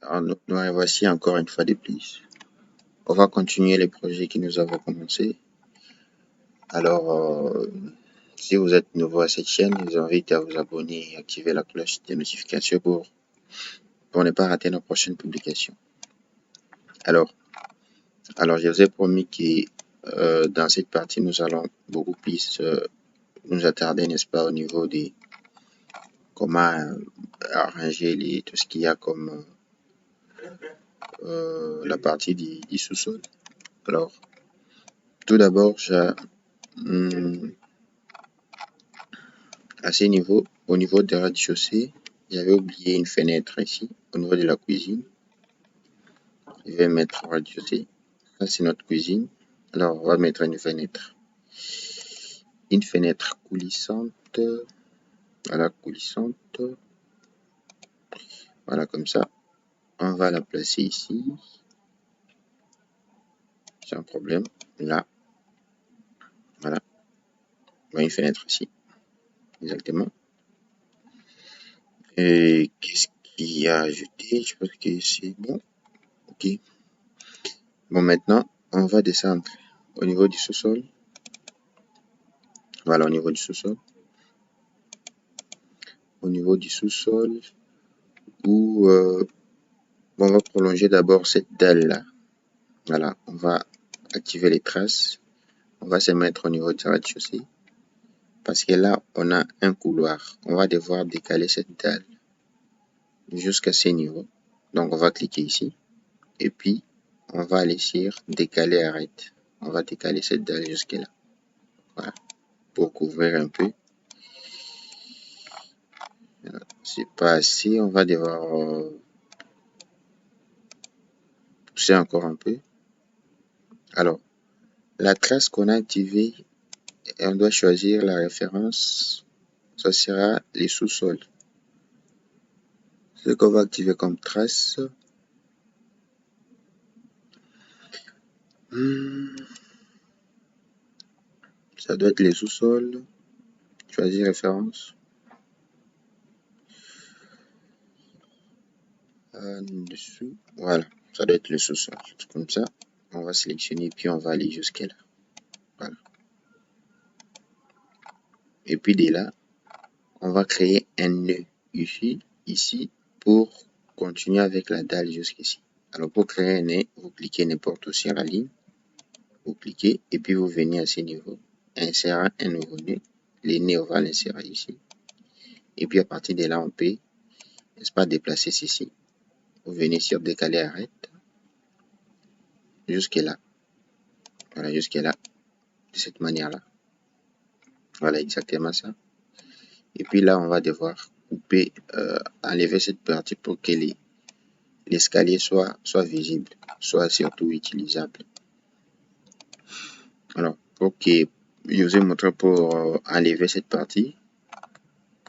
Alors, nous revoici encore une fois de plus. On va continuer les projets que nous avons commencés. Alors, si vous êtes nouveau à cette chaîne, je vous invite à vous abonner et activer la cloche des notifications pour ne pas rater nos prochaines publications. Alors, je vous ai promis que dans cette partie, nous allons beaucoup plus nous attarder, n'est-ce pas, au niveau des comment arranger tout ce qu'il y a comme la partie du sous-sol. Alors, tout d'abord, à ce niveau, au niveau de rez-de-chaussée, j'avais oublié une fenêtre ici, au niveau de la cuisine. Je vais mettre rez-de-chaussée. Ça, c'est notre cuisine. Alors, on va mettre une fenêtre. Une fenêtre coulissante. Voilà, coulissante. Voilà, comme ça. On va la placer ici. Sans problème. Là. Voilà. Une fenêtre ici. Exactement. Et qu'est-ce qu'il y a à ajouter? Je pense que c'est bon. Ok. Bon, maintenant, on va descendre au niveau du sous-sol. Voilà, au niveau du sous-sol. Au niveau du sous-sol, où on va prolonger d'abord cette dalle-là. Voilà, on va activer les traces. On va se mettre au niveau du rez-de-chaussée. Parce que là, on a un couloir. On va devoir décaler cette dalle jusqu'à ce niveau. Donc, on va cliquer ici. Et puis, on va aller sur décaler arrête. On va décaler cette dalle jusque là. Voilà, pour couvrir un peu. C'est pas assez, on va devoir pousser encore un peu. Alors, la trace qu'on a activée, on doit choisir la référence. Ça sera les sous-sols. Ce qu'on va activer comme trace. Ça doit être les sous-sols. Choisir référence. En dessous. Voilà, ça doit être le sous-sol. Comme ça, on va sélectionner puis on va aller jusqu'à là. Voilà. Et puis de là, on va créer un nœud ici, pour continuer avec la dalle jusqu'ici. Alors pour créer un nœud, vous cliquez n'importe où sur la ligne, vous cliquez et puis vous venez à ce niveau, insérer un nouveau nœud. Les nœuds, on va l'insérer ici. Et puis à partir de là, on peut, n'est-ce pas, déplacer ceci. Vous venez sur décaler arrête, jusque là. Voilà, jusque là, de cette manière-là. Voilà, exactement ça. Et puis là, on va devoir couper, enlever cette partie pour que l'escalier soit visible, soit surtout utilisable. Alors, ok, je vous ai montré pour enlever cette partie.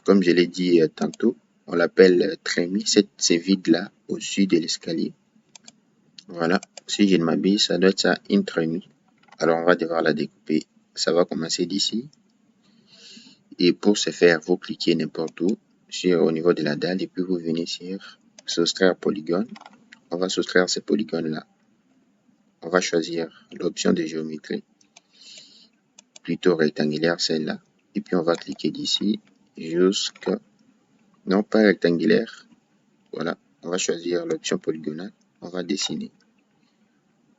Comme je l'ai dit tantôt, on l'appelle trémie, c'est vide-là, au-dessus de l'escalier. Voilà, si je ne m'abuse, ça doit être ça, une trémie. Alors, on va devoir la découper. Ça va commencer d'ici. Et pour ce faire, vous cliquez n'importe où, au niveau de la dalle, et puis vous venez sur soustraire polygone. On va soustraire ces polygones-là. On va choisir l'option de géométrie, plutôt rectangulaire, celle-là. Et puis on va cliquer d'ici jusqu'à... Non, pas rectangulaire. Voilà, on va choisir l'option polygonale. On va dessiner.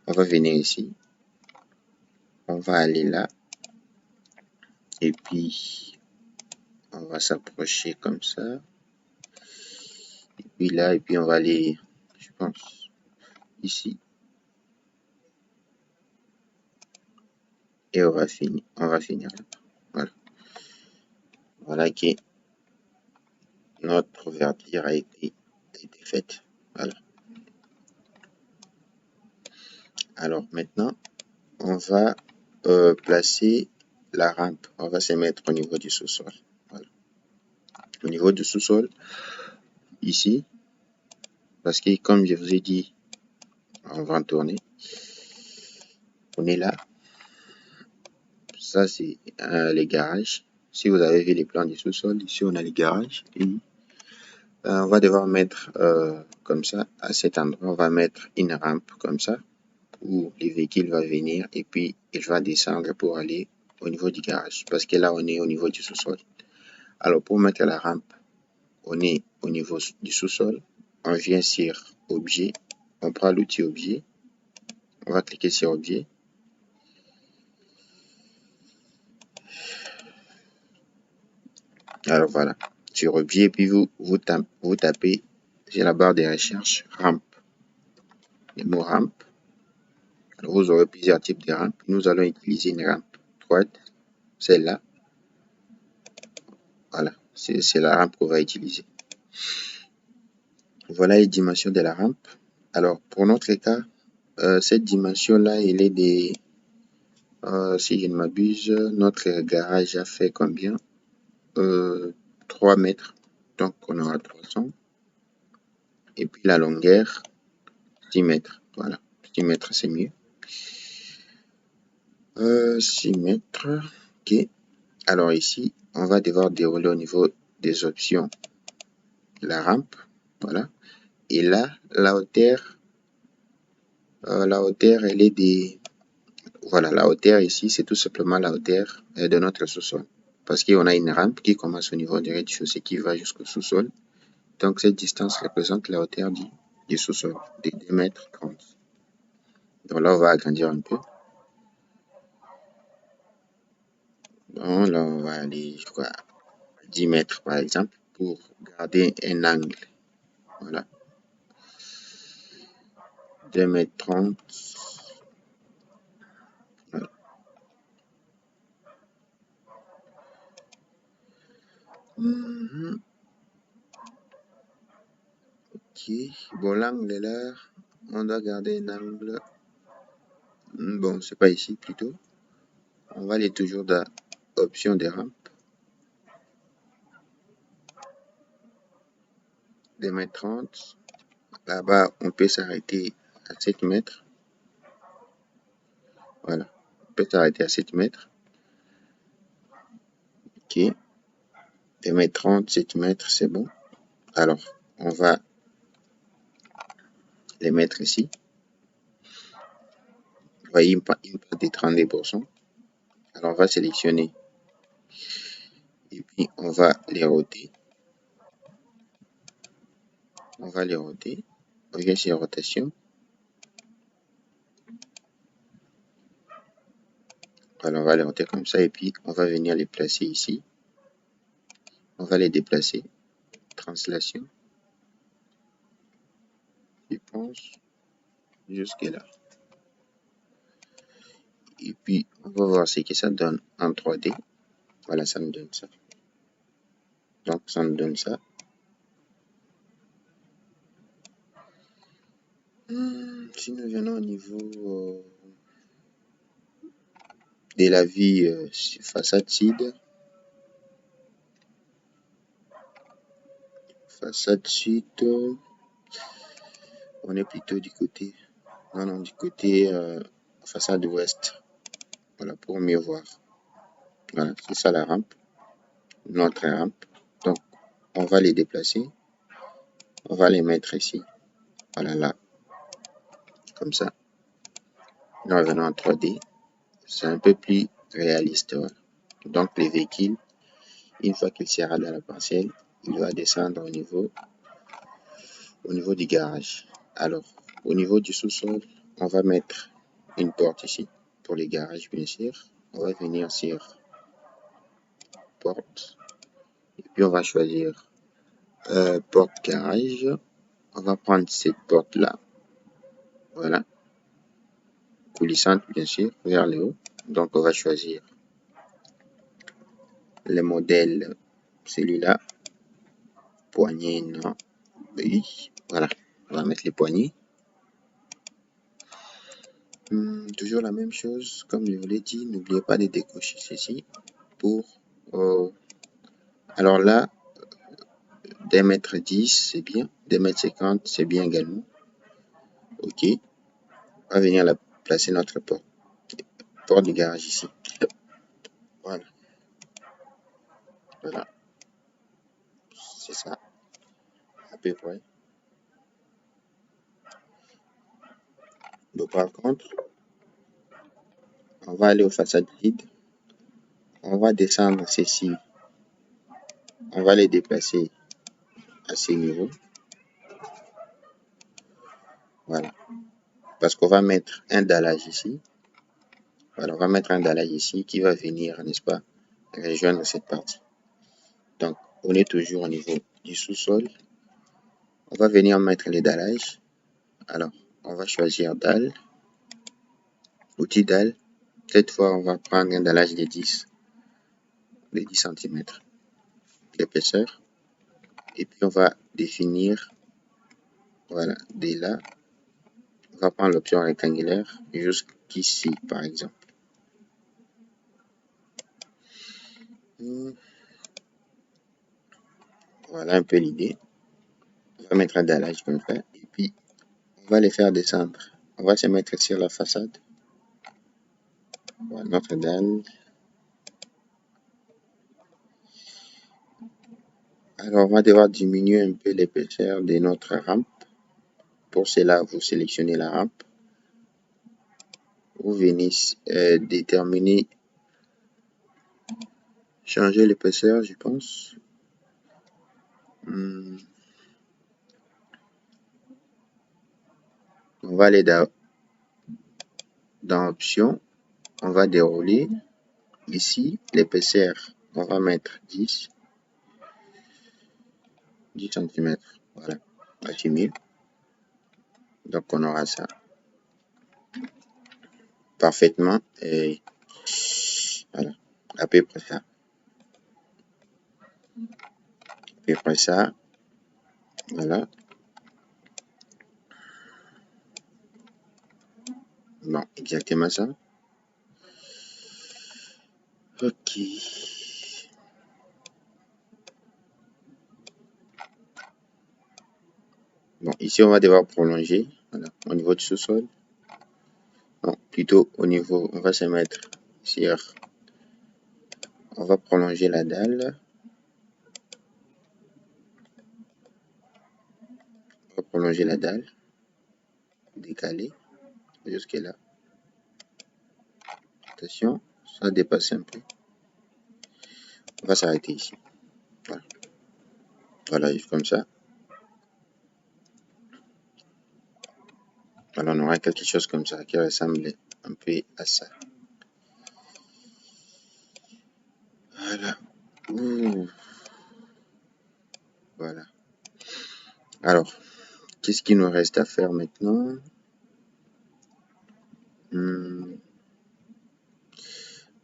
On va venir ici. On va aller là. Et puis, on va s'approcher comme ça. Et puis là, et puis on va aller, je pense, ici. Et on va finir là. Voilà. Voilà que notre ouverture a été faite. Voilà. Alors maintenant, on va placer la rampe. On va se mettre au niveau du sous-sol. Voilà. Au niveau du sous-sol, ici, parce que comme je vous ai dit, on va en tourner. On est là. Ça, c'est les garages. Si vous avez vu les plans du sous-sol, ici, on a les garages. Et On va devoir mettre comme ça, à cet endroit, on va mettre une rampe comme ça, où les véhicules vont venir et puis il va descendre pour aller au niveau du garage, parce que là, on est au niveau du sous-sol. Alors, pour mettre la rampe, on est au niveau du sous-sol, on vient sur Objet, on prend l'outil Objet, on va cliquer sur Objet. Alors voilà, sur Objet, puis vous tapez sur la barre de recherche rampe, le mot rampe. Alors, vous aurez plusieurs types de rampes. Nous allons utiliser une rampe droite, celle-là. Voilà, c'est la rampe qu'on va utiliser. Voilà les dimensions de la rampe. Alors, pour notre cas, cette dimension-là, elle est de, si je ne m'abuse, notre garage a fait combien? 3 mètres. Donc, on aura 300. Et puis la longueur, 6 mètres. Voilà, 6 mètres, c'est mieux. 6 mètres. Ok. Alors ici, on va devoir dérouler au niveau des options la rampe. Voilà. Et là, la hauteur, elle est des... Voilà, la hauteur ici, c'est tout simplement la hauteur de notre sous-sol. Parce qu'on a une rampe qui commence au niveau du rez-de-chaussée qui va jusqu'au sous-sol. Donc, cette distance représente la hauteur du sous-sol, de 2 mètres 30. Donc là, on va agrandir un peu. Donc là, on va aller, je crois, 10 mètres par exemple, pour garder un angle. Voilà. 2 mètres 30. Voilà. Ok. Bon, l'angle là, on doit garder un angle. Bon, c'est pas ici plutôt. On va aller toujours dans option des rampes. 2 mètres 30. Là-bas, on peut s'arrêter à 7 mètres. Voilà. On peut s'arrêter à 7 mètres. Ok. 2 mètres 30, 7 mètres, c'est bon. Alors, on va les mettre ici. Vous voyez, il me parle de 32%. Alors, on va sélectionner. Et puis, on va les roter. On va les roter. On vient sur rotation. Alors, on va les roter comme ça. Et puis, on va venir les placer ici. On va les déplacer. Translation. Je pense jusque là. Et puis, on va voir ce que ça donne en 3D. Voilà, ça nous donne ça. Donc, ça nous donne ça. Si nous venons au niveau de la vie façade sud, on est plutôt du côté, non, du côté façade ouest. Voilà, pour mieux voir. Voilà, c'est ça la rampe, notre rampe. Donc, on va les déplacer. On va les mettre ici. Voilà, là. Comme ça. Nous revenons en 3D. C'est un peu plus réaliste. Voilà. Donc, les véhicules, une fois qu'il sera dans la parcelle, il va descendre au niveau du garage. Alors, au niveau du sous-sol, on va mettre une porte ici pour les garages, bien sûr. On va venir sur porte. Et puis, on va choisir porte garage. On va prendre cette porte-là. Voilà. Coulissante, bien sûr, vers le haut. Donc, on va choisir le modèle, celui-là. Poignée, non. Oui. Voilà. On va mettre les poignées. Toujours la même chose, comme je vous l'ai dit, n'oubliez pas de décocher ceci pour... alors là, 2 m 10, c'est bien. 2 m 50, c'est bien également. Ok. On va venir placer notre porte du garage ici. Voilà. Voilà. C'est ça. à peu près. Donc, par contre, on va aller aux façades vides. On va descendre ceci. On va les déplacer à ces niveaux. Voilà. Parce qu'on va mettre un dallage ici. Voilà, on va mettre un dallage ici qui va venir, n'est-ce pas, rejoindre cette partie. Donc, on est toujours au niveau du sous-sol. On va venir mettre les dallages. Alors, on va choisir dalle, outil dalle. Cette fois, on va prendre un dallage de 10 cm d'épaisseur. Et puis, on va définir, voilà, dès là, on va prendre l'option rectangulaire jusqu'ici, par exemple. Voilà un peu l'idée. On va mettre un dallage comme ça. Et puis, on va les faire descendre. On va se mettre sur la façade. Voilà notre dalle. Alors, on va devoir diminuer un peu l'épaisseur de notre rampe. Pour cela, vous sélectionnez la rampe. Vous venez déterminer, changer l'épaisseur, je pense. On va aller dans Options. On va dérouler. Ici, l'épaisseur, on va mettre 10 cm. Voilà, assumer. Donc, on aura ça parfaitement. Et voilà, à peu près ça. À peu près ça. Voilà. Bon, exactement ça. Ok. Bon, ici, on va devoir prolonger. Voilà, au niveau du sous-sol. Non, plutôt au niveau, on va se mettre sur, on va prolonger la dalle. On va prolonger la dalle. Décaler jusque là. Attention, ça dépasse un peu. On va s'arrêter ici. Voilà. Voilà, juste comme ça. Alors, on aura quelque chose comme ça qui ressemble un peu à ça. Voilà. Ouh. Voilà. Alors, qu'est-ce qu'il nous reste à faire maintenant?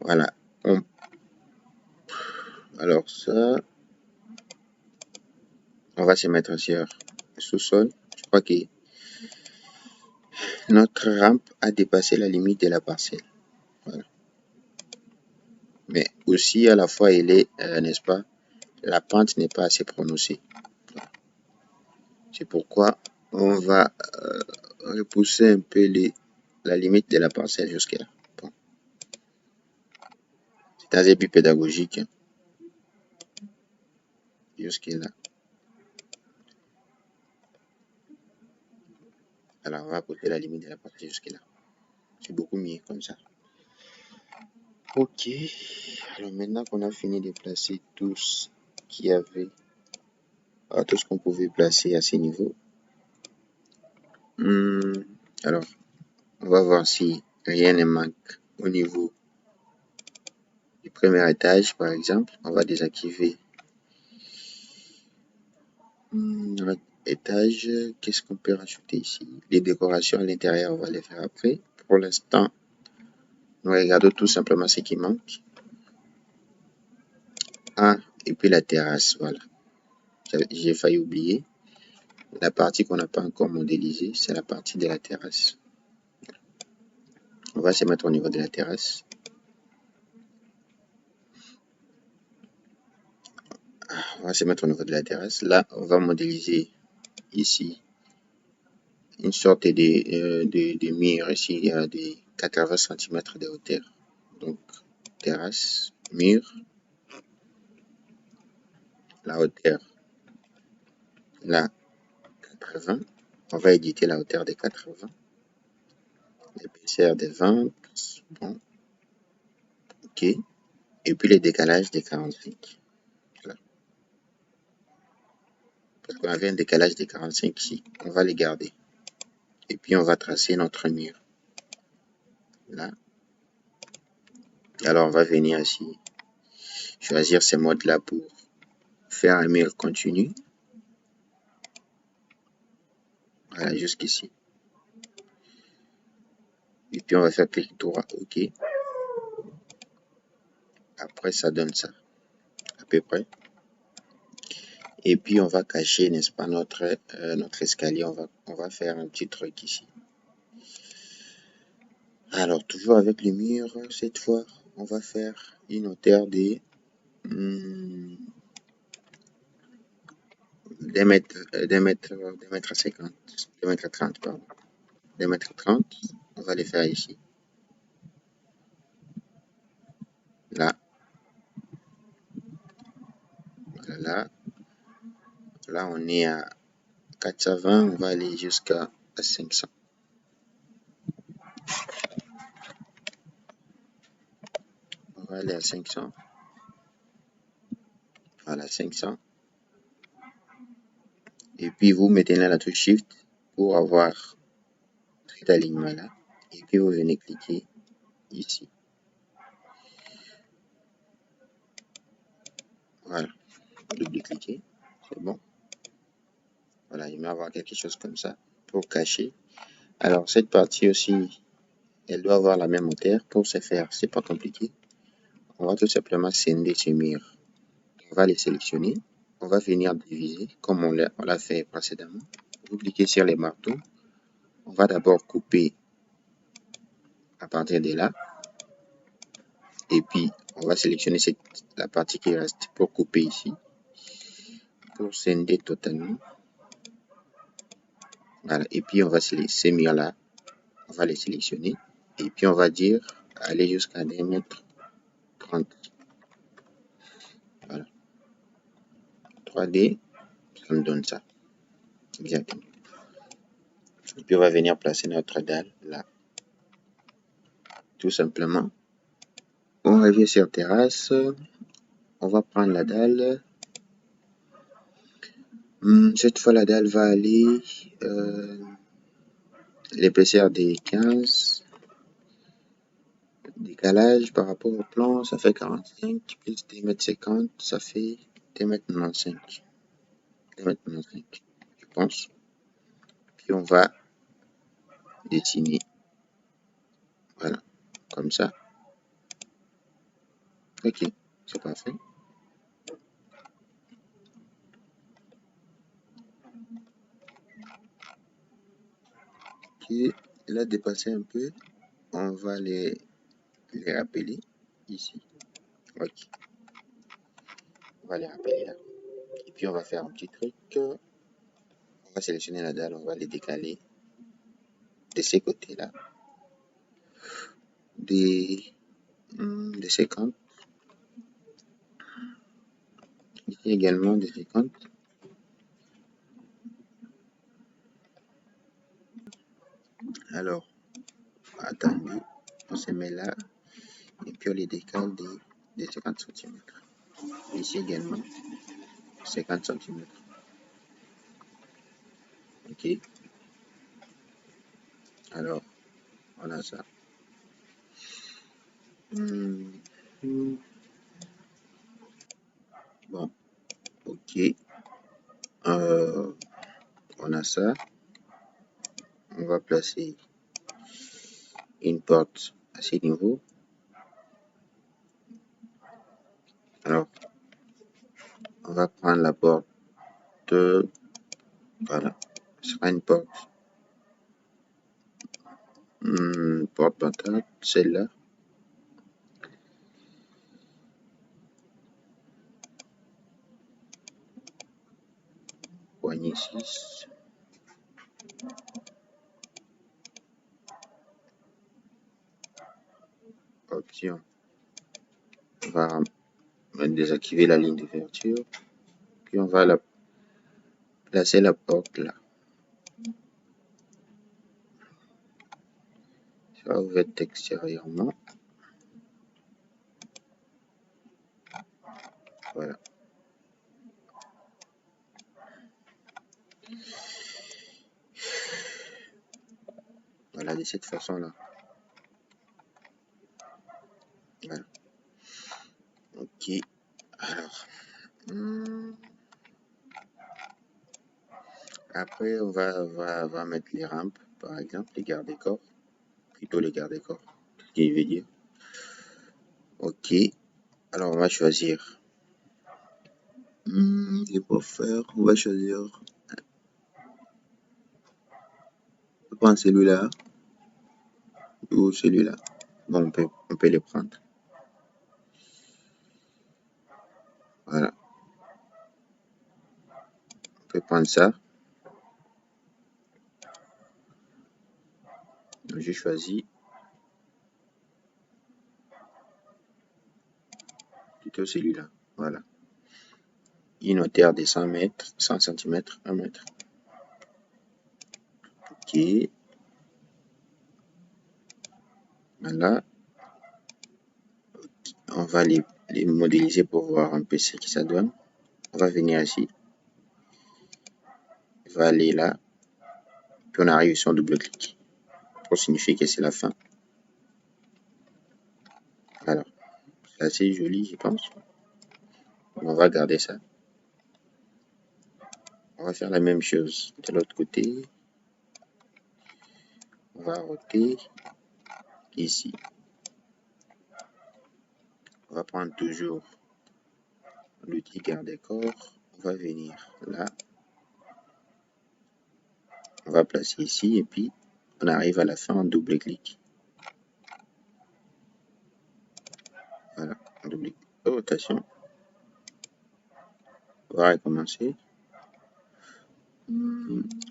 Voilà. Alors ça, on va se mettre sur le sous-sol. Je crois que notre rampe a dépassé la limite de la parcelle. Voilà. Mais aussi, à la fois, elle est, n'est-ce pas, la pente n'est pas assez prononcée. Voilà. C'est pourquoi on va repousser un peu la limite de la parcelle jusqu'à là. Bon. C'est un début pédagogique. Hein. Jusqu'à là. Alors, on va pousser la limite de la parcelle jusqu'à là. C'est beaucoup mieux comme ça. Ok. Alors, maintenant qu'on a fini de placer tout ce qu'il y avait, tout ce qu'on pouvait placer à ces niveaux, alors, on va voir si rien ne manque au niveau du premier étage, par exemple. On va désactiver étage. Qu'est-ce qu'on peut rajouter ici? Les décorations à l'intérieur, on va les faire après. Pour l'instant, nous regardons tout simplement ce qui manque. Ah, et puis la terrasse, voilà. J'ai failli oublier. La partie qu'on n'a pas encore modélisée, c'est la partie de la terrasse. On va se mettre au niveau de la terrasse. On va se mettre au niveau de la terrasse. Là, on va modéliser ici une sorte de mur. Ici, il y a des 80 cm de hauteur. Donc, terrasse, mur, la hauteur. Là, 80. On va éditer la hauteur de 80. L'épaisseur de 20. Bon, ok. Et puis le décalage de 45. Voilà. Parce qu'on avait un décalage de 45 ici. On va les garder. Et puis on va tracer notre mur. Là. Alors on va venir ici, choisir ces modes-là pour faire un mur continu. Voilà, jusqu'ici. Et puis on va faire clic droit, OK. Après, ça donne ça, à peu près. Et puis on va cacher, n'est-ce pas, notre escalier. On va faire un petit truc ici. Alors, toujours avec le mur, cette fois, on va faire une hauteur de 2 mètres 30, pardon. 2 mètres 30, on va les faire ici. Là. Voilà, là. Là, on est à 420, on va aller jusqu'à 500. On va aller à 500. Voilà, 500. Et puis, vous mettez là la touche Shift pour avoir cet alignement-là. Et puis, vous venez cliquer ici. Voilà, double-cliquer, c'est bon. Voilà, il va y avoir quelque chose comme ça pour cacher. Alors, cette partie aussi, elle doit avoir la même hauteur. Pour ce faire, c'est pas compliqué. On va tout simplement scinder ce mur. On va les sélectionner. On va venir diviser comme on l'a fait précédemment. Vous cliquez sur les marteaux. On va d'abord couper à partir de là. Et puis, on va sélectionner la partie qui reste pour couper ici. Pour scinder totalement. Voilà. Et puis, on va ces murs-là, on va les sélectionner. Et puis, on va dire aller jusqu'à 2 mètres 30. Voilà. 3D, ça me donne ça. Exactement. Et puis, on va venir placer notre dalle là. Tout simplement. On revient sur terrasse. On va prendre la dalle. Cette fois, la dalle va aller l'épaisseur des 15. Décalage par rapport au plan, ça fait 45 plus 2,50 m, ça fait 2,95 m. 2,95 m, je pense. Puis on va dessiner. Voilà, comme ça. Ok, c'est parfait. Ok, il a dépassé un peu. On va les rappeler ici. Ok. On va les rappeler là. Et puis on va faire un petit truc. On va sélectionner la dalle, on va les décaler de ces côtés-là. De 50. Ici également de 50. Alors, attendez, on se met là. Et puis on les décale de 50 cm. Ici également, 50 cm. Ok. Alors, on a ça. Bon, ok. On a ça. On va placer une porte à ce niveau. Alors, on va prendre la porte. Voilà. Ce sera une porte. Porte patate, celle-là. Poignée 6. Option. On va désactiver la ligne d'ouverture. Puis on va placer la porte là. Ça va être extérieurement. Voilà. Voilà, de cette façon-là. Voilà. Ok. Alors. Après, on va mettre les rampes, par exemple, les garde-corps. Plutôt les garde-corps. Ce qu'il veut dire. Ok. Alors, on va choisir. Et pour faire, on va choisir. On prend celui-là ou celui-là. Bon, on peut les prendre. Voilà. On peut prendre ça. Donc, je choisis plutôt celui-là. Voilà. Une hauteur de 100 mètres, 100 cm, 1 mètre. Ok. Voilà. On va les modéliser pour voir un peu ce que ça donne. On va venir ici. On va aller là. Puis on arrive sur double-clic. Pour signifier que c'est la fin. Alors, c'est assez joli, je pense. On va garder ça. On va faire la même chose de l'autre côté. On va roter ici. On va prendre toujours l'outil garde-corps. On va venir là. On va placer ici et puis on arrive à la fin en double-clic. Voilà, en double-clic. Rotation. On va recommencer.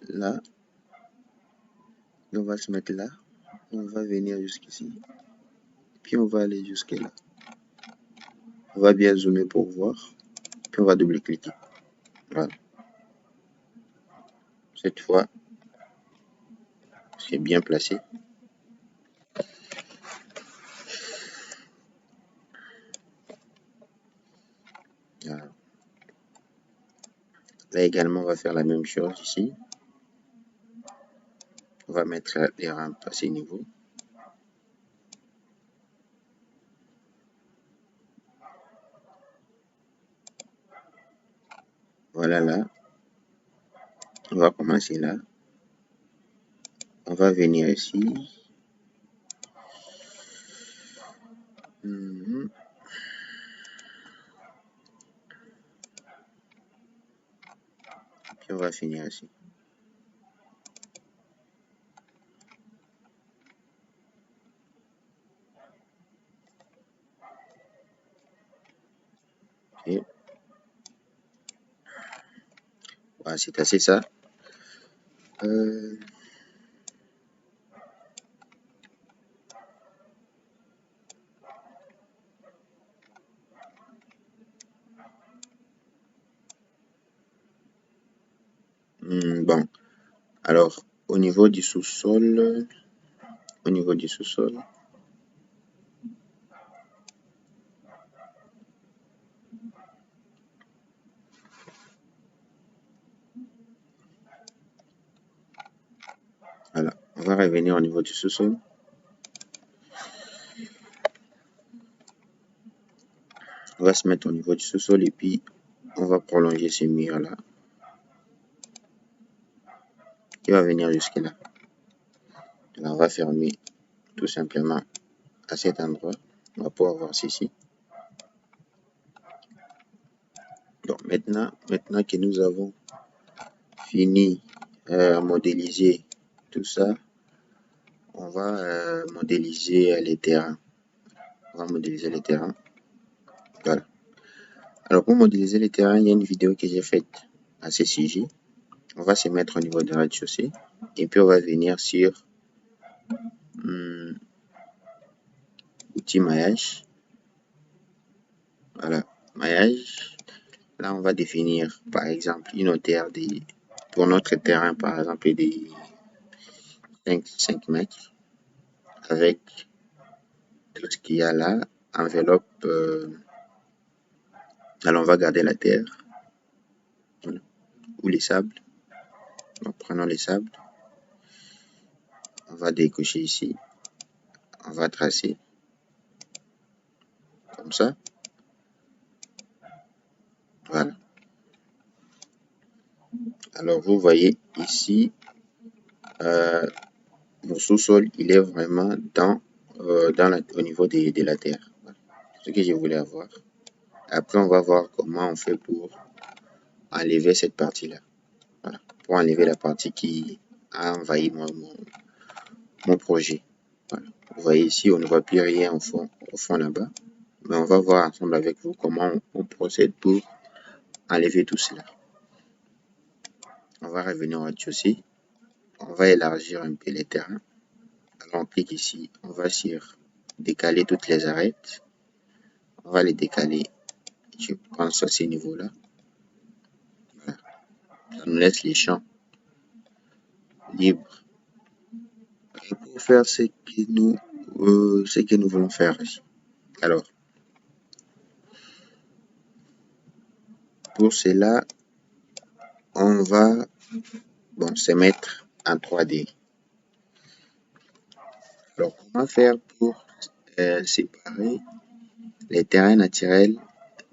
Là. On va se mettre là. On va venir jusqu'ici. Puis on va aller jusque là. On va bien zoomer pour voir. Puis on va double-cliquer. Voilà. Cette fois, c'est bien placé. Voilà. Là également, on va faire la même chose ici. On va mettre les rampes à ces niveaux. Voilà là. On va commencer là. On va venir ici. Puis on va finir ici. Okay. Voilà, c'est assez ça. Bon, alors au niveau du sous-sol, voilà, on va revenir au niveau du sous-sol. On va se mettre au niveau du sous-sol et puis on va prolonger ce mur là. Qui va venir jusque là. Là, on va fermer tout simplement à cet endroit. On va pouvoir voir ceci. Donc maintenant que nous avons fini modéliser tout ça, on va modéliser les terrains. On va modéliser les terrains. Voilà. Alors pour modéliser les terrains, il y a une vidéo que j'ai faite à ce sujet. On va se mettre au niveau de rez-de-chaussée et puis on va venir sur outil maillage. Voilà, maillage. Là, on va définir par exemple une hauteur pour notre terrain, par exemple, de 5 mètres. avec tout ce qu'il y a là, enveloppe. Alors on va garder la terre, voilà, ou les sables. Donc prenons les sables, on va décocher ici, on va tracer comme ça, voilà. Alors vous voyez ici, mon sous-sol, il est vraiment au niveau de la terre. Voilà. Ce que je voulais avoir. Après, on va voir comment on fait pour enlever cette partie-là. Voilà. Pour enlever la partie qui a envahi mon projet. Voilà. Vous voyez ici, on ne voit plus rien au fond là-bas. Mais on va voir ensemble avec vous comment on procède pour enlever tout cela. On va revenir au rez-de-chaussée. On va élargir un peu les terrains. Alors on clique ici, on va sur décaler toutes les arêtes. On va les décaler, je pense à ces niveaux-là. Voilà. Ça nous laisse les champs libres. Et pour faire ce que nous voulons faire ici. Alors, pour cela, on va se mettre en 3D. Alors, comment faire pour séparer les terrains naturels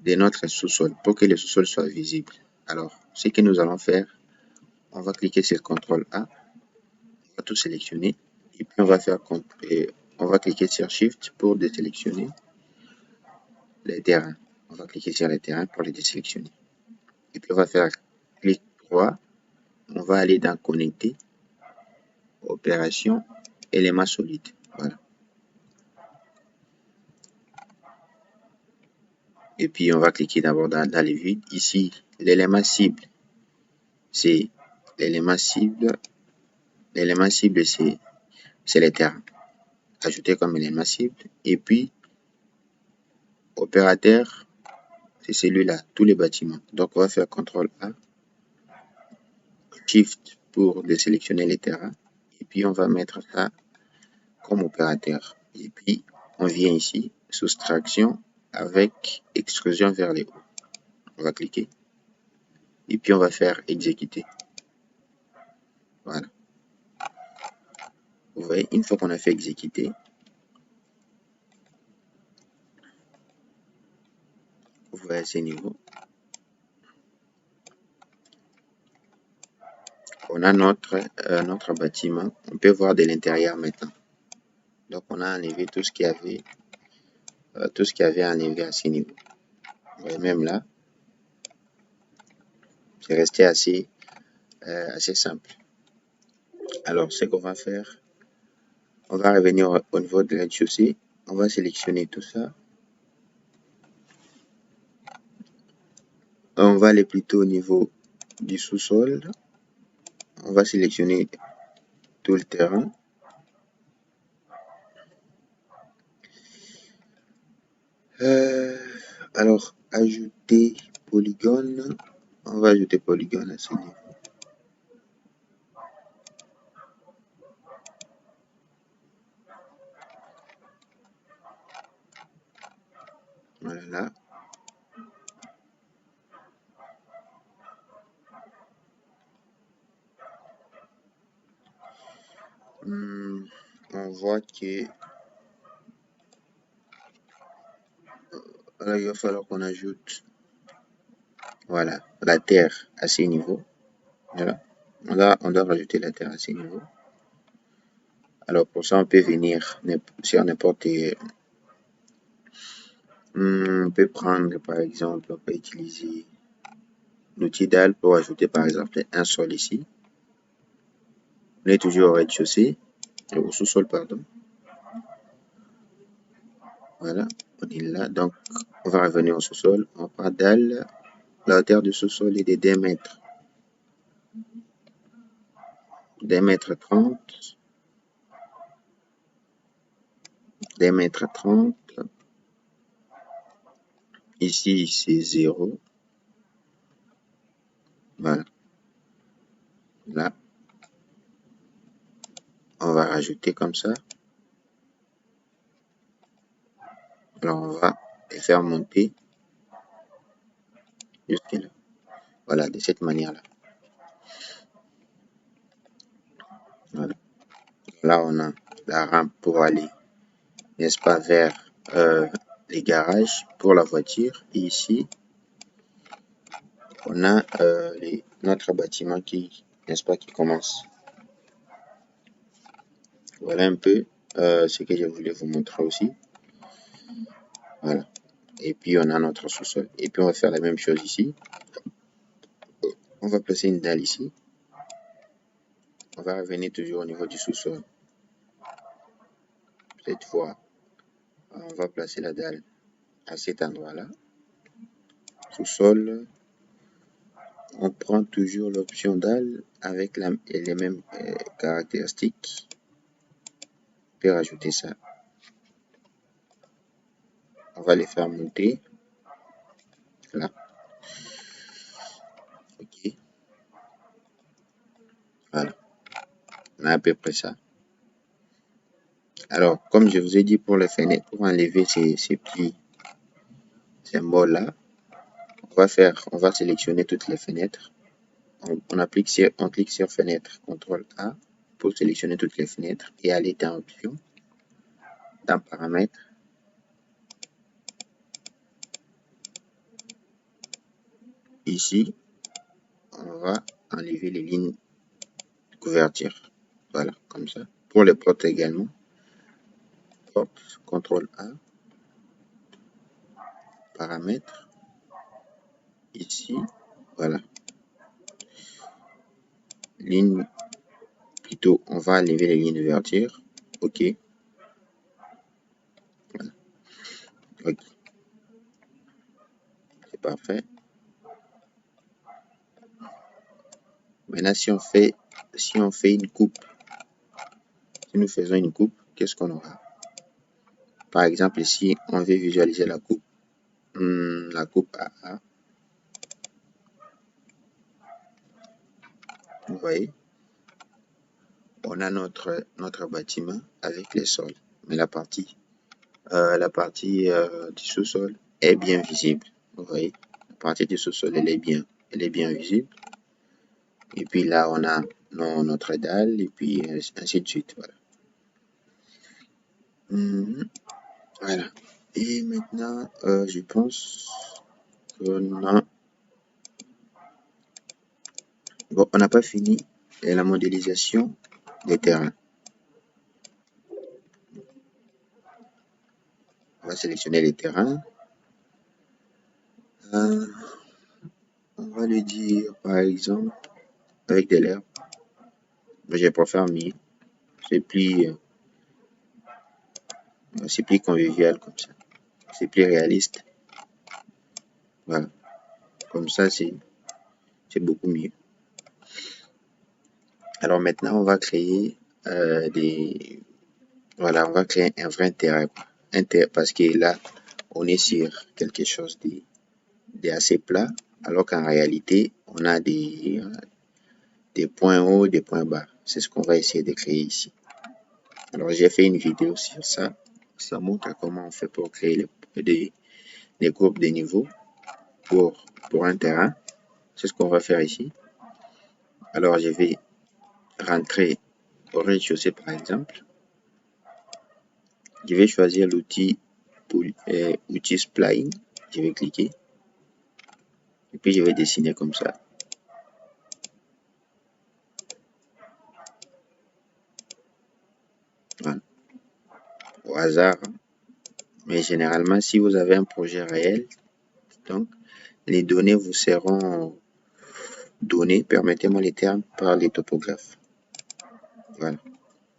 de notre sous-sol pour que le sous-sol soit visible? Alors, ce que nous allons faire, on va cliquer sur CTRL A, on va tout sélectionner et puis on va cliquer sur Shift pour désélectionner les terrains. On va cliquer sur les terrains pour les désélectionner. Et puis on va faire clic droit, on va aller dans Connecter, Opération, éléments solides. Voilà. Et puis on va cliquer d'abord dans les vides. Ici, l'élément cible, c'est l'élément cible. L'élément cible, c'est les terrains. Ajouter comme élément cible. Et puis, opérateur, c'est celui-là, tous les bâtiments. Donc on va faire CTRL A, Shift pour désélectionner les terrains. Et puis on va mettre ça comme opérateur. Et puis on vient ici, soustraction avec extrusion vers les hauts. On va cliquer. Et puis on va faire exécuter. Voilà. Vous voyez, une fois qu'on a fait exécuter, vous voyez ces niveaux. On a notre bâtiment. On peut voir de l'intérieur maintenant. Donc on a enlevé tout ce qui avait enlevé à ces niveaux. Vous voyez, même là, c'est resté assez simple. Alors, ce qu'on va faire, on va revenir au niveau de la rez-de-chaussée. On va sélectionner tout ça. On va aller plutôt au niveau du sous-sol. On va sélectionner tout le terrain. Alors, ajouter polygone. On va ajouter polygone à ce niveau. Voilà là. On voit que là, il va falloir qu'on ajoute la terre à ces niveaux. Voilà. On doit rajouter la terre à ces niveaux. Alors pour ça, on peut venir sur n'importe. On peut prendre par exemple, on peut utiliser l'outil DAL pour ajouter par exemple un sol ici. On est toujours au rez-de-chaussée, au sous-sol, pardon. Voilà, on est là. Donc, on va revenir au sous-sol. On prend DAL. La hauteur du sous-sol est de 2 mètres. 2 mètres 30. 2 mètres 30. Ici, c'est 0. Voilà. Là, on va rajouter comme ça. Alors, on va les faire monter jusque là. Voilà, de cette manière-là. Voilà. Là, on a la rampe pour aller, n'est-ce pas, vers les garages pour la voiture. Et ici, on a notre bâtiment qui, n'est-ce pas, qui commence. Voilà un peu ce que je voulais vous montrer aussi. Voilà. Et puis, on a notre sous-sol. Et puis, on va faire la même chose ici. On va placer une dalle ici. On va revenir toujours au niveau du sous-sol. Cette fois, on va placer la dalle à cet endroit-là. Sous-sol. On prend toujours l'option dalle avec les mêmes caractéristiques. On peut rajouter ça. On va les faire monter. Là. Ok. Voilà. On a à peu près ça. Alors, comme je vous ai dit pour les fenêtres, pour enlever ces petits symboles-là, on va sélectionner toutes les fenêtres. On clique sur fenêtre, CTRL A pour sélectionner toutes les fenêtres et aller dans option, dans paramètres. Ici, on va enlever les lignes de couverture. Voilà, comme ça. Pour les portes également, porte, CTRL A, paramètres. Ici, voilà. Ligne, plutôt, on va enlever les lignes d'ouverture. OK. Voilà. OK. C'est parfait. Maintenant, si on fait une coupe, si nous faisons une coupe, qu'est-ce qu'on aura? Par exemple, ici, on veut visualiser la coupe AA. Vous voyez, on a notre bâtiment avec les sols, mais la partie du sous-sol est bien visible. Vous voyez, la partie du sous-sol, elle est bien visible. Et puis là, on a notre dalle, et puis ainsi de suite. Voilà. Voilà. Et maintenant, je pense qu'on a... Bon, on n'a pas fini la modélisation des terrains. On va sélectionner les terrains. On va lui dire, par exemple, avec de l'herbe. Je préfère mieux. C'est plus convivial comme ça. C'est plus réaliste. Voilà. Comme ça, c'est beaucoup mieux. Alors maintenant, on va créer voilà, on va créer un vrai terrain. Parce que là, on est sur quelque chose d'assez plat, alors qu'en réalité, on a des points hauts, des points bas. C'est ce qu'on va essayer de créer ici. Alors, j'ai fait une vidéo sur ça. Ça montre comment on fait pour créer des courbes de niveau pour un terrain. C'est ce qu'on va faire ici. Alors, je vais rentrer au rez-de-chaussée, par exemple. Je vais choisir l'outil Spline. Je vais cliquer. Et puis, je vais dessiner comme ça. Voilà. Au hasard. Mais généralement, si vous avez un projet réel, donc, les données vous seront données, permettez-moi les termes, par les topographes. Voilà.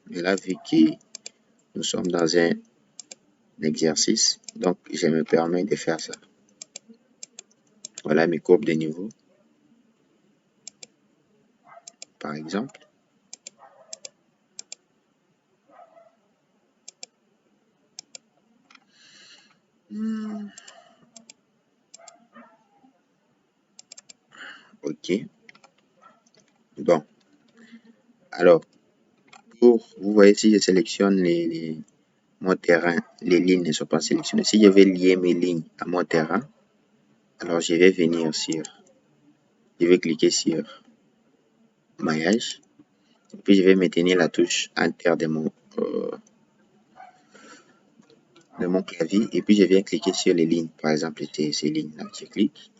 Et là, vu que nous sommes dans un exercice, donc je me permets de faire ça. Voilà mes courbes de niveau, par exemple. OK. Bon. Alors, vous voyez si je sélectionne mon terrain, les lignes ne sont pas sélectionnées. Si je vais lier mes lignes à mon terrain, alors je vais cliquer sur maillage, puis je vais maintenir la touche Enter de mon clavier, et puis je viens cliquer sur les lignes. Par exemple, ces lignes-là, je clique.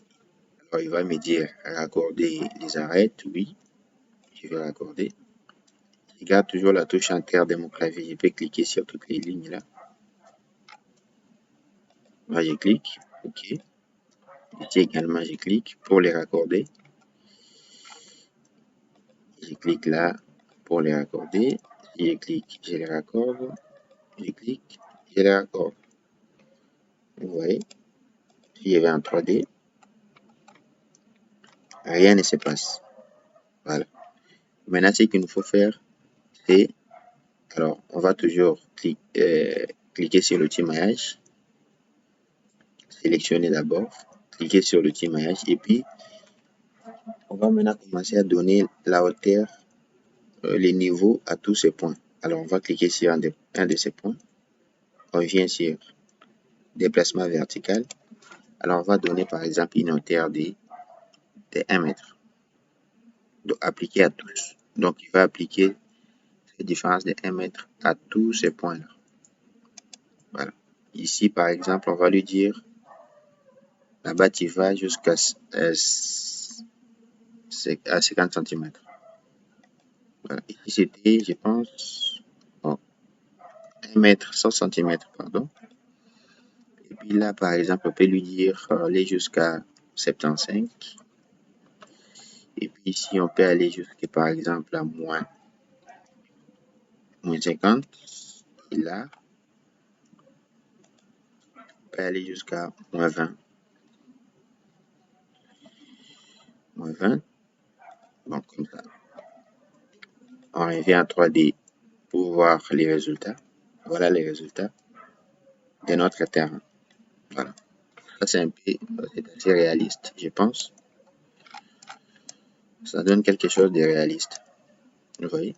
Alors, il va me dire raccorder les arêtes. Oui, je vais raccorder. Je garde toujours la touche Enter de mon clavier. Je peux cliquer sur toutes les lignes là. Là, je clique. OK. Ici également, je clique pour les raccorder. Je clique là pour les raccorder. Je clique, je les raccorde. Je clique, je les raccorde. Vous voyez, si je vais en 3D, rien ne se passe. Voilà. Maintenant, ce qu'il nous faut faire, c'est, alors, on va toujours cliquer sur l'outil maillage, sélectionner d'abord, cliquer sur l'outil maillage, et puis, on va maintenant commencer à donner la hauteur, les niveaux à tous ces points. Alors, on va cliquer sur un de ces points. On vient sur déplacement vertical. Alors, on va donner par exemple une hauteur de 1 mètre. Donc, appliquer à tous. Donc, il va appliquer cette différence de 1 mètre à tous ces points-là. Voilà. Ici, par exemple, on va lui dire, là-bas, tu vas jusqu'à 50 cm. Voilà. Ici, c'était, je pense, 1 mètre 100 cm, pardon. Et puis là, par exemple, on peut lui dire, aller jusqu'à 75. Et puis ici, on peut aller jusqu'à, par exemple, à moins 50. Et là, on peut aller jusqu'à moins 20. Moins 20. Donc, comme ça. On revient en 3D pour voir les résultats. Voilà les résultats de notre terrain. Voilà. Ça, c'est assez réaliste, je pense. Ça donne quelque chose de réaliste. Vous voyez?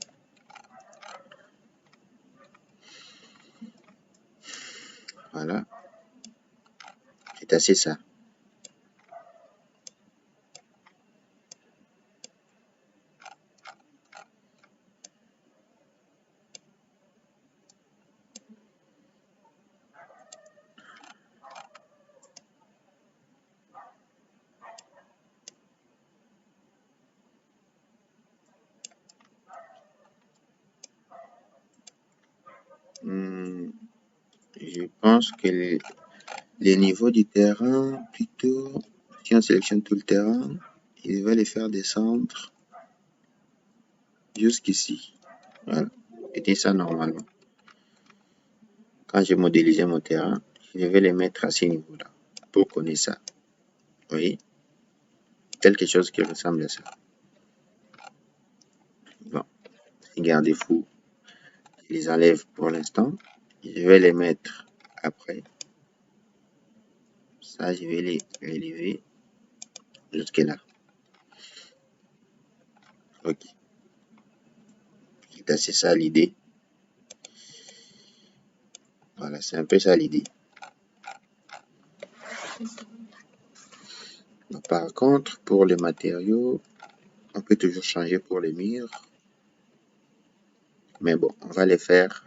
Voilà. C'est assez ça. Je pense que les niveaux du terrain, plutôt, si on sélectionne tout le terrain, il va les faire descendre jusqu'ici. Voilà. C'était ça normalement. Quand j'ai modélisé mon terrain, je vais les mettre à ces niveaux-là pour connaître ça. Vous voyez? Quelque chose qui ressemble à ça. Bon, garde-fous, je les enlève pour l'instant. Je vais les mettre après. Ça, je vais les relever jusque là. Ok. C'est assez ça l'idée. Voilà, c'est un peu ça l'idée. Par contre, pour les matériaux, on peut toujours changer pour les murs. Mais bon, on va les faire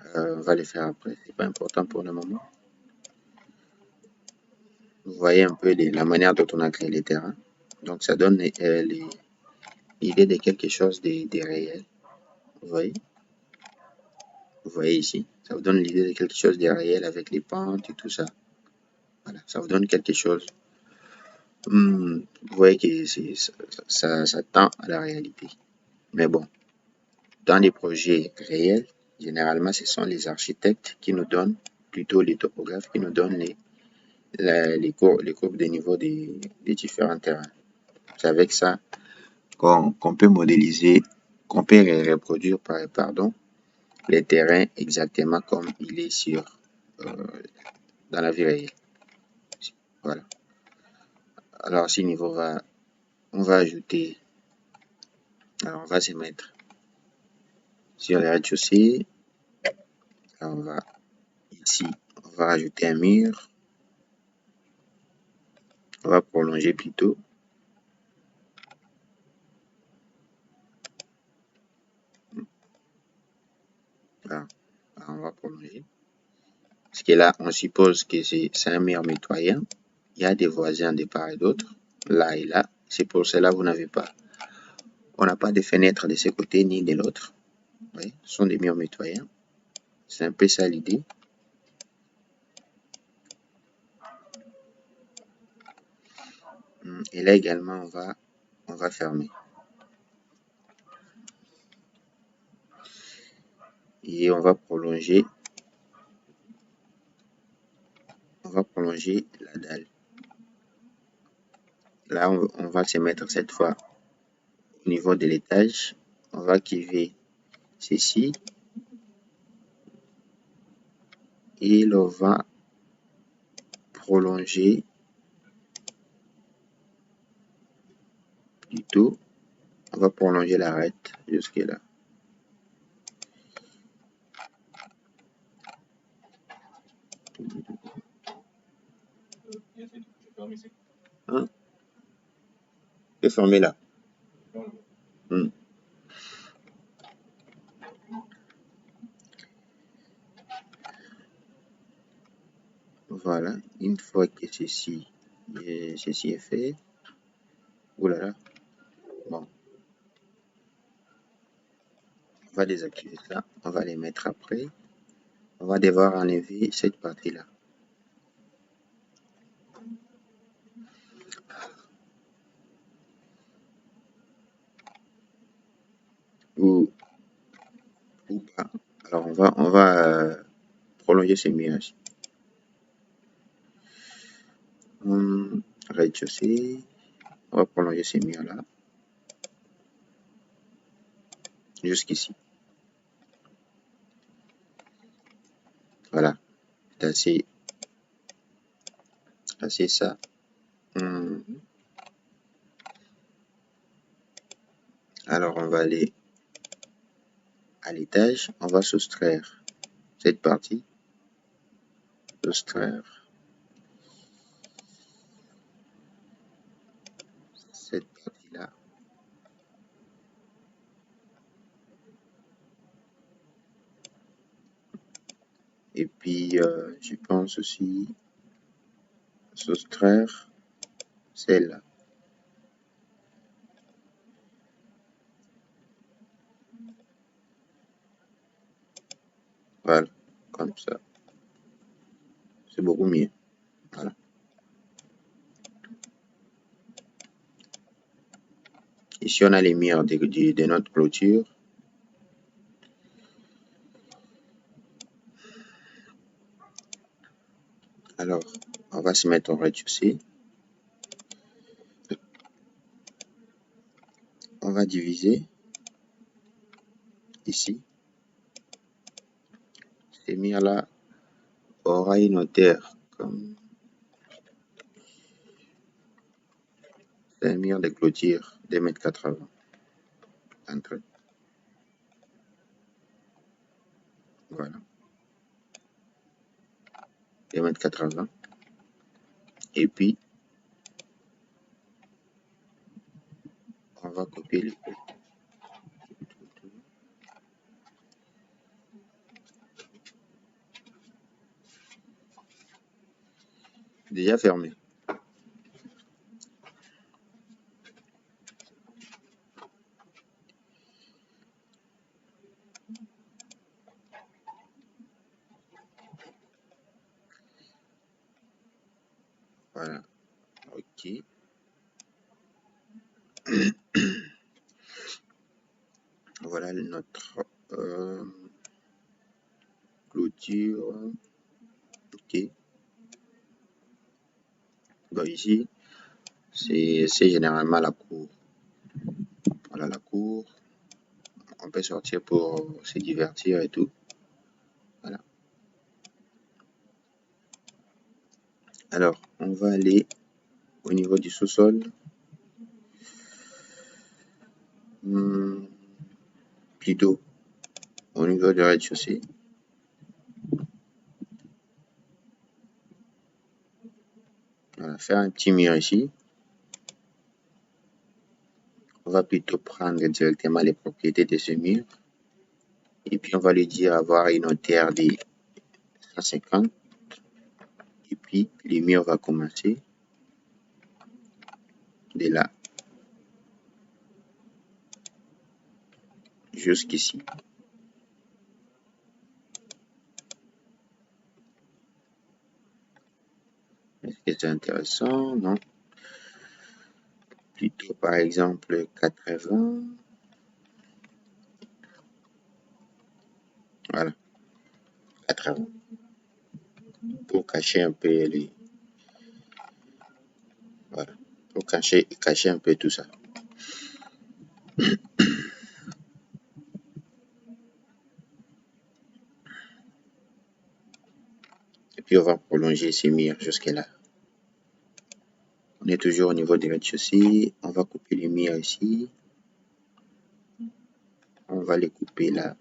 après. C'est pas important pour le moment. Vous voyez un peu la manière dont on a créé les terrains. Donc, ça donne l'idée de quelque chose de réel. Vous voyez? Vous voyez ici, ça vous donne l'idée de quelque chose de réel avec les pentes et tout ça. Voilà, ça vous donne quelque chose. Vous voyez que ça tend à la réalité. Mais bon, dans les projets réels, généralement, ce sont les architectes qui nous donnent, plutôt les topographes, qui nous donnent les courbes de niveau des différents terrains. C'est avec ça qu'on peut modéliser, qu'on peut reproduire, pardon, les terrains exactement comme il est dans la vie réelle. Voilà. Alors, à ce niveau, on va ajouter, alors on va se mettre sur le rez-de-chaussée. On va Ici, on va rajouter un mur. On va prolonger plutôt. Voilà. On va prolonger. Parce que là, on suppose que c'est un mur mitoyen. Il y a des voisins de part et d'autre, là et là. C'est pour cela que vous n'avez pas. On n'a pas de fenêtres de ce côté ni de l'autre. Oui, ce sont des murs mitoyens. C'est un peu ça l'idée. Et là également, on va fermer. Et on va prolonger. On va prolonger la dalle. Là, on va se mettre cette fois au niveau de l'étage. On va activer ceci. Et on va prolonger plutôt. On va prolonger l'arête jusque là. Hein? Je vais fermer là. Voilà, une fois que ceci est fait, oulala, bon, on va désactiver ça, on va les mettre après, on va devoir enlever cette partie-là. Ou pas. Alors on va prolonger ces murs. Rez-de-chaussée, on va prolonger ces murs-là jusqu'ici. Voilà, c'est assez ça. Alors on va aller à l'étage, on va soustraire cette partie, soustraire cette partie-là. Et puis, je pense aussi soustraire celle-là. Voilà, comme ça. C'est beaucoup mieux. Voilà. Ici, on a les murs de notre clôture. Alors, on va se mettre au rez-de-chaussée. On va diviser ici. Ces murs-là aura une hauteur comme un mur de clôture de 2,80 m. Entre. Voilà. 2,80 m. Et puis, on va copier les coups. Déjà fermé. Voilà. OK. Voilà notre clôture. OK. Bon, ici, c'est généralement la cour. Voilà la cour. On peut sortir pour se divertir et tout. Voilà. Alors, on va aller au niveau du sous-sol. Plutôt au niveau du rez-de-chaussée. va faire un petit mur ici. On va plutôt prendre directement les propriétés de ce mur. Et puis on va lui dire avoir une hauteur de 150. Et puis le mur va commencer de là jusqu'ici. Est-ce que c'est intéressant? Non. Plutôt par exemple 80. Voilà, 80. Pour cacher un peu les... Voilà, pour cacher un peu tout ça. Et puis on va prolonger ces murs jusque là. On est toujours au niveau du rez-de-chaussée. On va couper les murs ici. On va les couper là.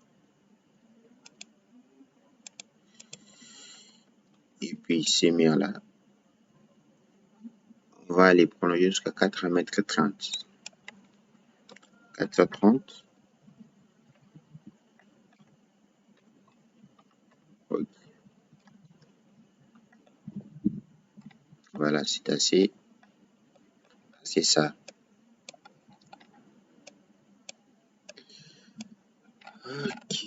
Et puis ces murs là, on va les prolonger jusqu'à 4,30 m. 430. Ok. Voilà, c'est assez. C'est ça. Ok.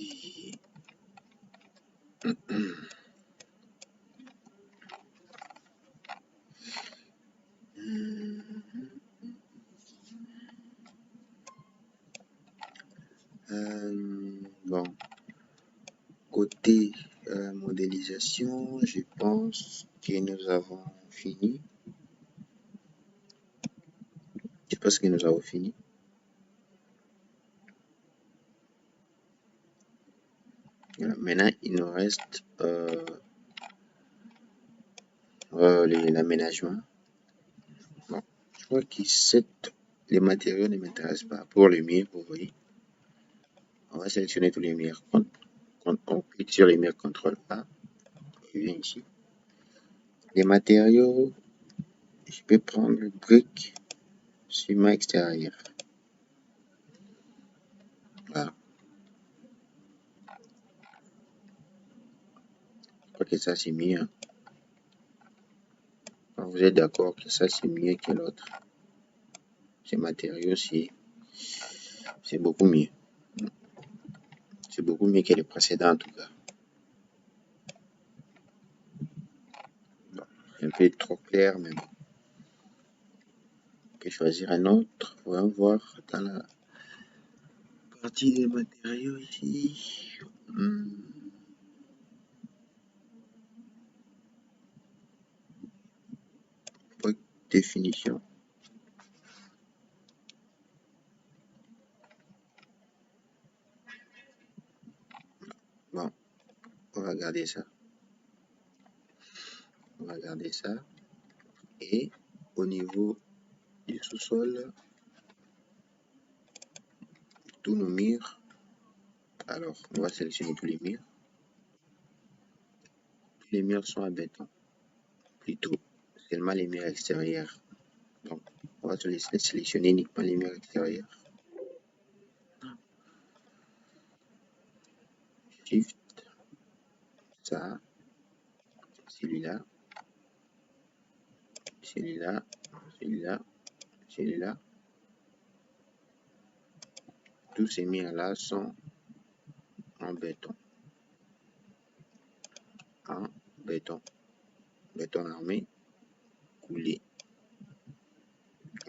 Bon, côté modélisation, je pense que nous avons fini. Je pense que nous avons fini. Voilà. Maintenant, il nous reste l'aménagement. Bon, je crois que les matériaux ne m'intéressent pas. Pour le mur, vous voyez, on va sélectionner tous les murs. On clique sur les murs CTRL A. Je viens ici. Les matériaux, je peux prendre briques, ciment extérieur. Voilà. Je crois que ça c'est mieux. Vous êtes d'accord que ça c'est mieux que l'autre. Ces matériaux, c'est beaucoup mieux. C'est beaucoup mieux que les précédents en tout cas. Bon, un peu trop clair, mais bon. On peut choisir un autre. On va voir dans la partie des matériaux ici. Définition. Bon, on va garder ça. On va garder ça. Et au niveau du sous-sol, tous nos murs. Alors, on va sélectionner tous les murs. Tous les murs sont en béton. Plutôt, seulement les murs extérieurs. Donc, on va sélectionner uniquement les murs extérieurs. Shift, ça, celui-là, celui-là, celui-là, celui-là. Tous ces murs-là sont en béton. En béton. Béton armé, coulé.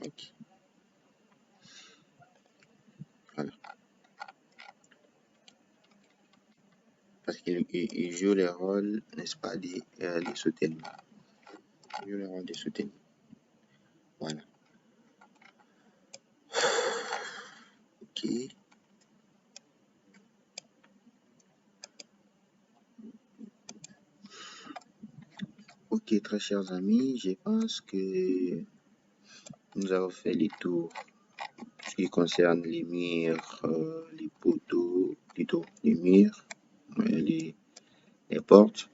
Ok. Voilà. Parce qu'il joue le rôle, n'est-ce pas, des soutènements. Il joue le rôle des soutènements. Voilà. Ok. Ok, très chers amis, je pense que nous avons fait les tours ce qui concerne les murs, les poteaux, plutôt les murs, les portes.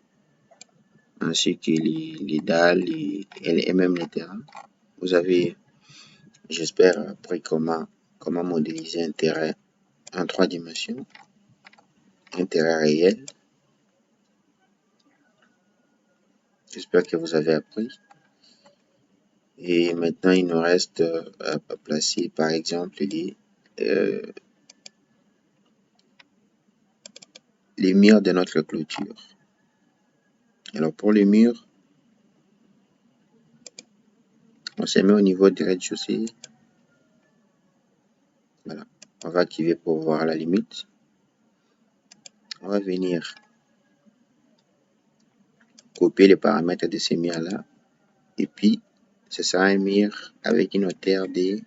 ainsi que les dalles et même les terrains. Vous avez, j'espère, appris comment modéliser un terrain en 3 dimensions, un terrain réel. J'espère que vous avez appris. Et maintenant, il nous reste à placer, par exemple, les murs de notre clôture. Alors, pour les murs, on se met au niveau du rez-de-chaussée. Voilà. On va activer pour voir la limite. On va venir copier les paramètres de ces murs-là. Et puis, ce sera un mur avec une hauteur de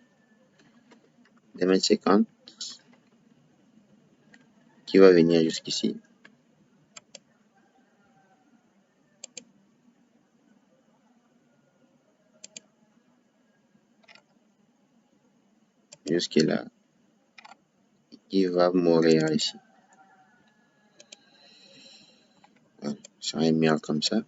2,50 m qui va venir jusqu'ici. Jusque là, qui va mourir ici. Voilà. C'est un mur comme ça.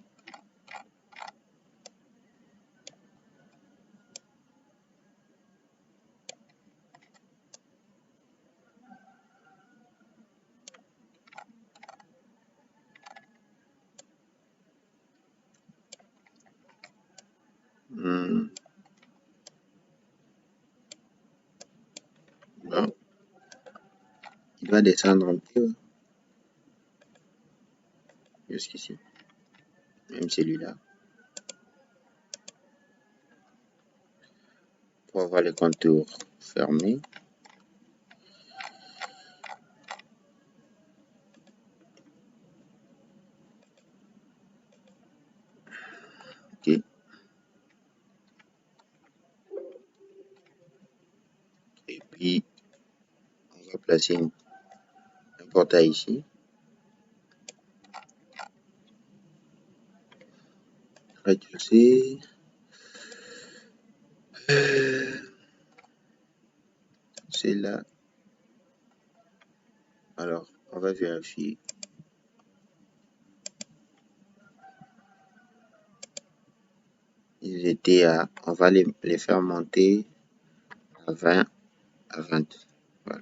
Bon. Il va descendre un peu jusqu'ici. Même celui-là. Pour avoir les contours fermés. Ok. Et puis, on va placer un portail ici. Rez-de-chaussée. C'est là. Alors, on va vérifier. Ils étaient à. On va les faire monter à 20, à 20. Voilà.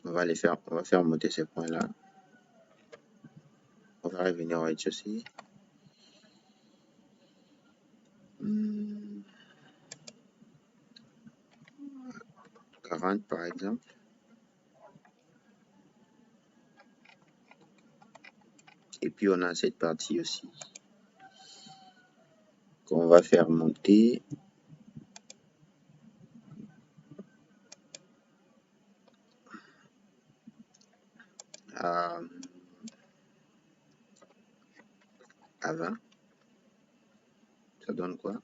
On va faire monter ces points-là. On va revenir au rez-de-chaussée. 40 par exemple. Et puis on a cette partie aussi qu'on va faire monter à 20. Ça donne quoi?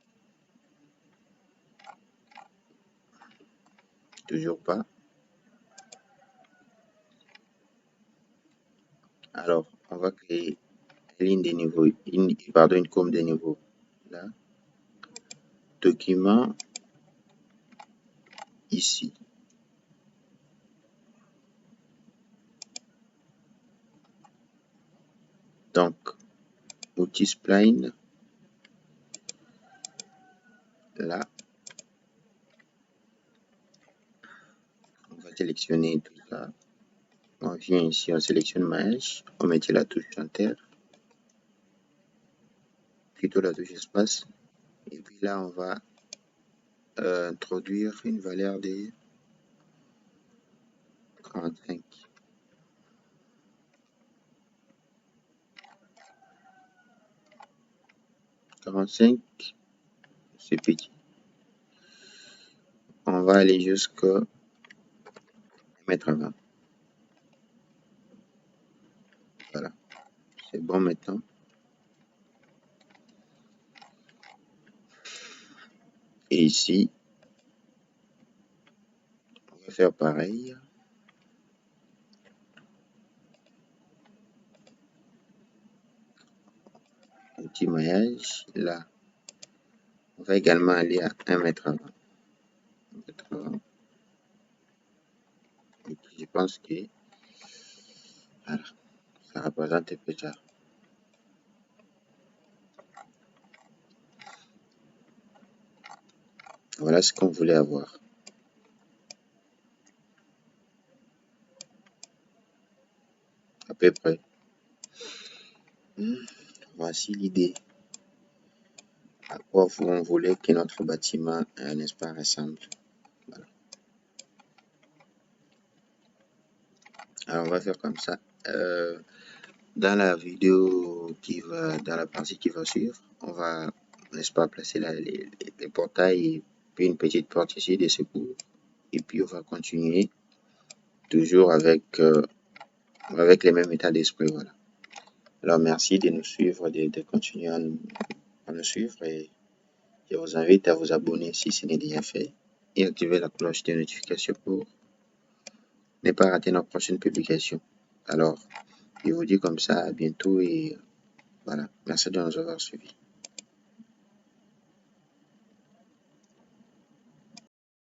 Toujours pas. Alors, on va créer une ligne de niveau, une courbe de niveau. Là. Document ici. Donc, outil spline. Là. On va sélectionner tout ça. On vient ici, on sélectionne Mesh. On met la touche Enter. Plutôt la touche espace. Et puis là, on va introduire une valeur de 45. 45, c'est petit. On va aller jusqu'à mettre à 20. Voilà, c'est bon maintenant. Et ici, on va faire pareil. Outil maillage, là. On va également aller à 1 mètre à 20. Et je pense que voilà, ça représente un peu ça. Voilà ce qu'on voulait avoir. À peu près. Voici l'idée. À quoi on voulait que notre bâtiment, n'est-ce pas, ressemble. Voilà. Alors on va faire comme ça. Dans la vidéo dans la partie qui va suivre, on va, n'est-ce pas, placer les portails et puis une petite porte ici de secours. Et puis on va continuer toujours avec les mêmes états d'esprit. Voilà. Alors merci de nous suivre, de continuer à nous suivre et je vous invite à vous abonner si ce n'est déjà fait et activer la cloche de notification pour ne pas rater nos prochaines publications. Alors, je vous dis comme ça, à bientôt et voilà. Merci de nous avoir suivis.